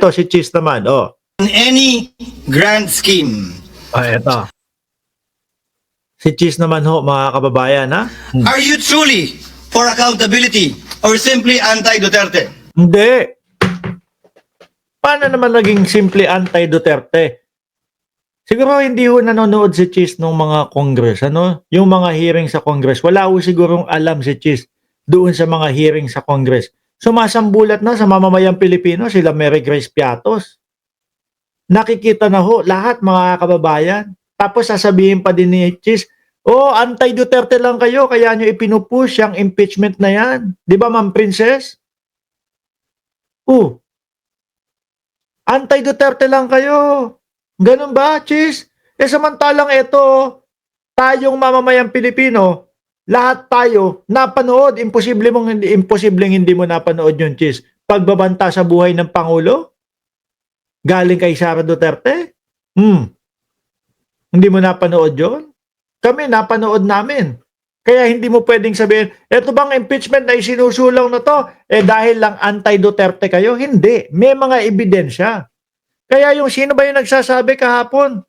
Ito, si Cheese naman, oh. In any grand scheme, Ito. Si Cheese naman ho, mga kababayan, ha? are you truly for accountability or simply anti-Duterte? Hindi. Paano naman naging simple anti-Duterte? Siguro hindi ho nanonood si Cheese nung mga Congress, ano? Yung mga hearing sa Congress. Wala ho sigurong alam si Cheese doon sa mga hearing sa Congress. Sumasambulat na sa mamamayang Pilipino, sila Mary Grace Piatos. Nakikita na ho lahat, mga kababayan. Tapos sasabihin pa din ni Cheese, oh, anti-Duterte lang kayo, kaya nyo ipinupush yung impeachment na yan. Di ba, Ma'am Princess? Oh, anti-Duterte lang kayo. Ganun ba, Cheese? Samantalang ito, tayong mamamayang Pilipino, lahat tayo napanood, imposibleng hindi mo napanood yung Cheese. Pagbabanta sa buhay ng Pangulo? Galing kay Sara Duterte? Hindi mo napanood yun? Kami, napanood namin. Kaya hindi mo pwedeng sabihin, eto bang impeachment na isinusulong na to? Dahil lang anti-Duterte kayo? Hindi. May mga ebidensya. Kaya yung sino ba yung nagsasabi kahapon?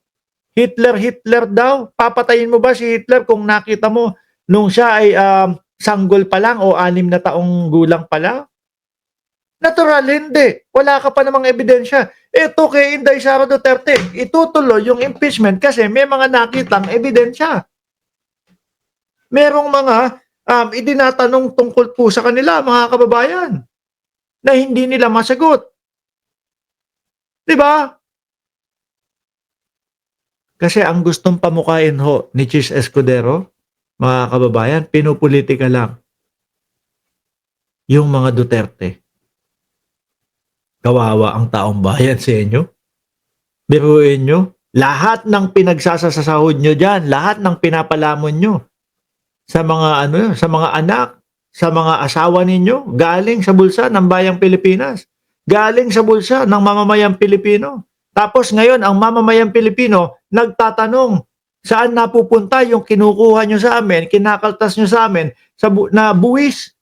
Hitler daw. Papatayin mo ba si Hitler kung nakita mo nung siya ay sanggol pa lang o 6 na taong gulang pa lang? Natural, hindi. Wala ka pa namang ebidensya. Ito kay Inday Sara Duterte, itutuloy yung impeachment kasi may mga nakitang ebidensya. Merong mga idinatanong tungkol po sa kanila, mga kababayan, na hindi nila masagot. Diba? Kasi ang gustong pamukain ho ni Cheese Escudero, mga kababayan, pinupolitika lang yung mga Duterte. Kawawa ang taong bayan sa inyo. Biruin nyo, lahat ng pinagsasasahod nyo dyan, lahat ng pinapalamon nyo sa mga sa mga anak, sa mga asawa ninyo, galing sa bulsa ng bayang Pilipinas. Galing sa bulsa ng mamamayang Pilipino. Tapos ngayon, ang mamamayang Pilipino nagtatanong, saan napupunta yung kinukuha nyo sa amin, kinakaltas nyo sa amin, na buwis.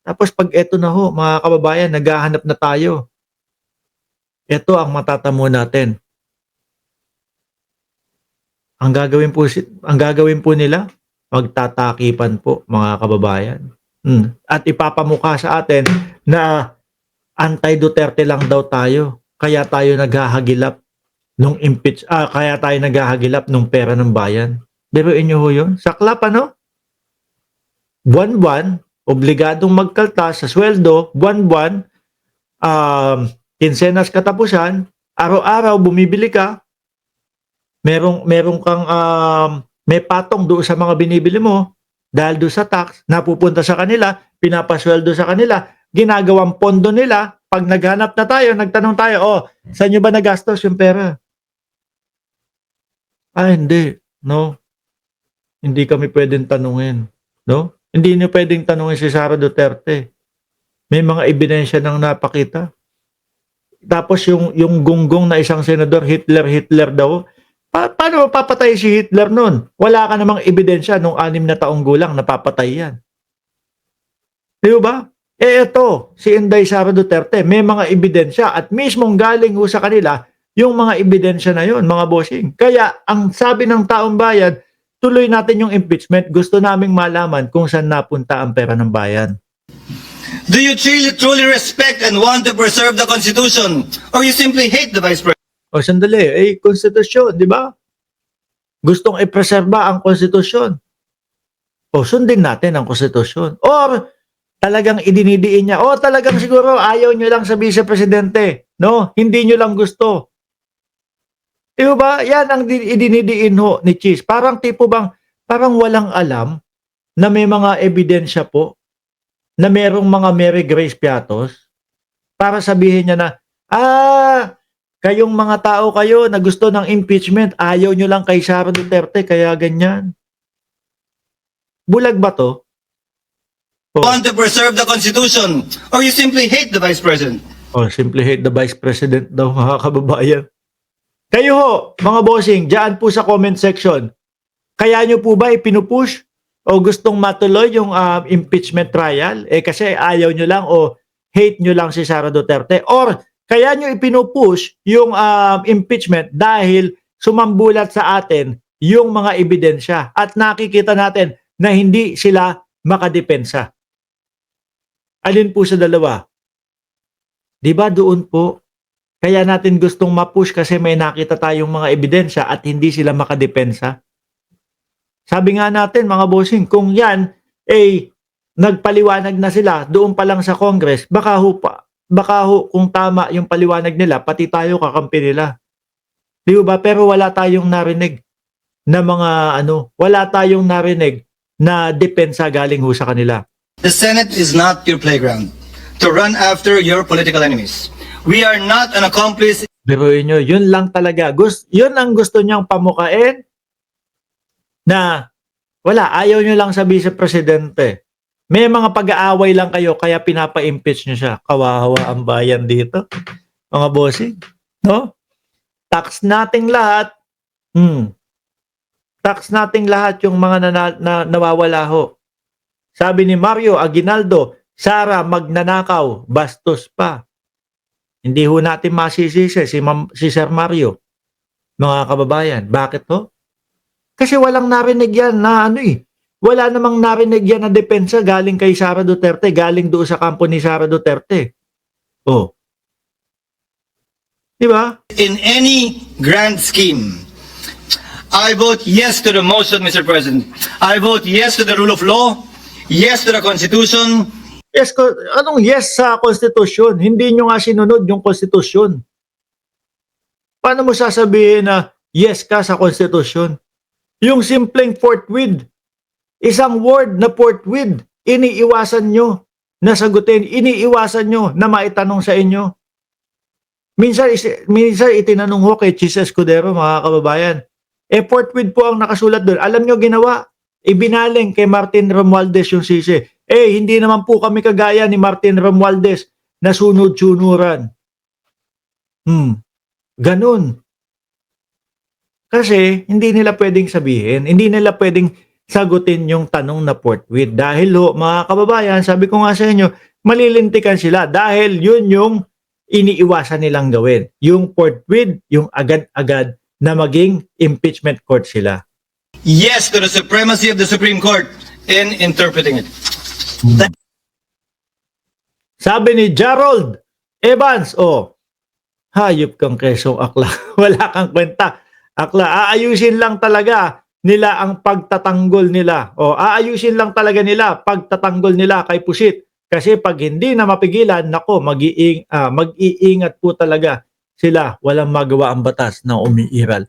Tapos pag eto na ho, mga kababayan, naghahanap na tayo. Ito ang matatamo natin. Ang gagawin po nila, magtatakipan po, mga kababayan. At ipapamukha sa atin na anti-Duterte lang daw tayo. Kaya tayo naghahagilap kaya tayo naghahagilap nung pera ng bayan. Biruin niyo ho yun? Saklap, ano? Buwan-buwan, obligadong magkaltas sa sweldo, buwan-buwan, kinsenas katapusan, araw-araw bumibili ka, merong kang may patong doon sa mga binibili mo dahil doon sa tax, napupunta sa kanila, pinapasweldo sa kanila, ginagawang pondo nila. Pag naghanap na tayo, nagtanong tayo, saan nyo ba nagastos yung pera? Hindi. No. Hindi kami pwedeng tanungin. No? Hindi nyo pwedeng tanungin si Sara Duterte. May mga ebidensya nang napakita. Tapos yung gunggong na isang senador, Hitler daw. Paano mapapatay si Hitler nun? Wala ka namang ebidensya nung 6 na taong gulang napapatay yan. Di ba? Ito, si Inday Sara Duterte, may mga ebidensya at mismong galing ho sa kanila yung mga ebidensya na yun, mga bossing. Kaya ang sabi ng taong bayan, tuloy natin yung impeachment. Gusto naming malaman kung saan napunta ang pera ng bayan. Do you truly respect and want to preserve the Constitution or you simply hate the Vice President? Sandali, konstitusyon, di ba? Gustong i-preserba ang konstitusyon. Sundin natin ang konstitusyon. Or talagang idinidiin niya, talagang siguro ayaw nyo lang sa vice-presidente, no? Hindi nyo lang gusto. Di ba? Yan ang idinidiin ho ni Cheese. Parang parang walang alam na may mga ebidensya po na merong mga Mary Grace Piatos para sabihin niya na, kayong mga tao kayo na gusto ng impeachment, ayaw nyo lang kay Sara Duterte, kaya ganyan. Bulag ba to? Want to preserve the Constitution or you simply hate the Vice President? Simply hate the Vice President daw, mga kababayan. Kayo ho, mga bossing, dyan po sa comment section, kaya nyo po ba ipinupush o gustong matuloy yung impeachment trial? Kasi ayaw nyo lang o hate nyo lang si Sara Duterte? Or Kaya nyo ipinupush yung impeachment dahil sumambulat sa atin yung mga ebidensya at nakikita natin na hindi sila makadepensa. Alin po sa dalawa? Di ba doon po? Kaya natin gustong mapush kasi may nakita tayong mga ebidensya at hindi sila makadepensa. Sabi nga natin mga bossing, kung yan nagpaliwanag na sila doon pa lang sa Congress, baka kung tama yung paliwanag nila, pati tayo kakampi nila. Di ba? Pero wala tayong narinig na wala tayong narinig na depensa galing ho sa kanila. The Senate is not your playground to run after your political enemies. We are not an accomplice. Biruin nyo, yun lang talaga. Yun ang gusto niyang pamukain na wala, ayaw nyo lang sa vice-presidente. May mga pag-aaway lang kayo kaya pinapa-impeach nyo siya. Kawawa ang bayan dito. Mga bossing. No? Tax nating lahat. Tax nating lahat yung mga nawawala ho. Sabi ni Mario Aguinaldo, Sara magnanakaw, bastos pa. Hindi ho natin masisisi si Sir Mario. Mga kababayan, bakit ho? Kasi walang narinig yan na wala namang narinig yan na depensa galing kay Sara Duterte, galing doon sa kampo ni Sara Duterte. Oh. Di ba? In any grand scheme, I vote yes to the motion, Mr. President. I vote yes to the rule of law, yes to the Constitution. Yes, anong yes sa konstitusyon? Hindi nyo nga sinunod yung konstitusyon. Paano mo sasabihin na yes ka sa konstitusyon? Yung simpleng forthwith, isang word na forthwith, iniiwasan nyo na sagutin, iniiwasan nyo na maitanong sa inyo. Minsan itinanong ho kay Chis Escudero, mga kababayan, forthwith po ang nakasulat doon. Alam nyo ginawa? Ibinaling kay Martin Romualdez yung sisi. Hindi naman po kami kagaya ni Martin Romualdez na sunod-sunuran. Ganun. Kasi hindi nila pwedeng sabihin, hindi nila pwedeng sagutin yung tanong na forthwith. Dahil mga kababayan, sabi ko nga sa inyo, malilintikan sila dahil yun yung iniiwasan nilang gawin. Yung forthwith, yung agad-agad na maging impeachment court sila. Yes to the supremacy of the Supreme Court in interpreting it. Sabi ni Gerald Evans, hayop kang kesong akla. Wala kang kwenta. Akla, aayusin lang talaga nila ang pagtatanggol nila. Aayusin lang talaga nila pagtatanggol nila kay Pusit. Kasi pag hindi na mapigilan, nako, mag-iingat po talaga sila. Walang magawa ang batas na umiiral.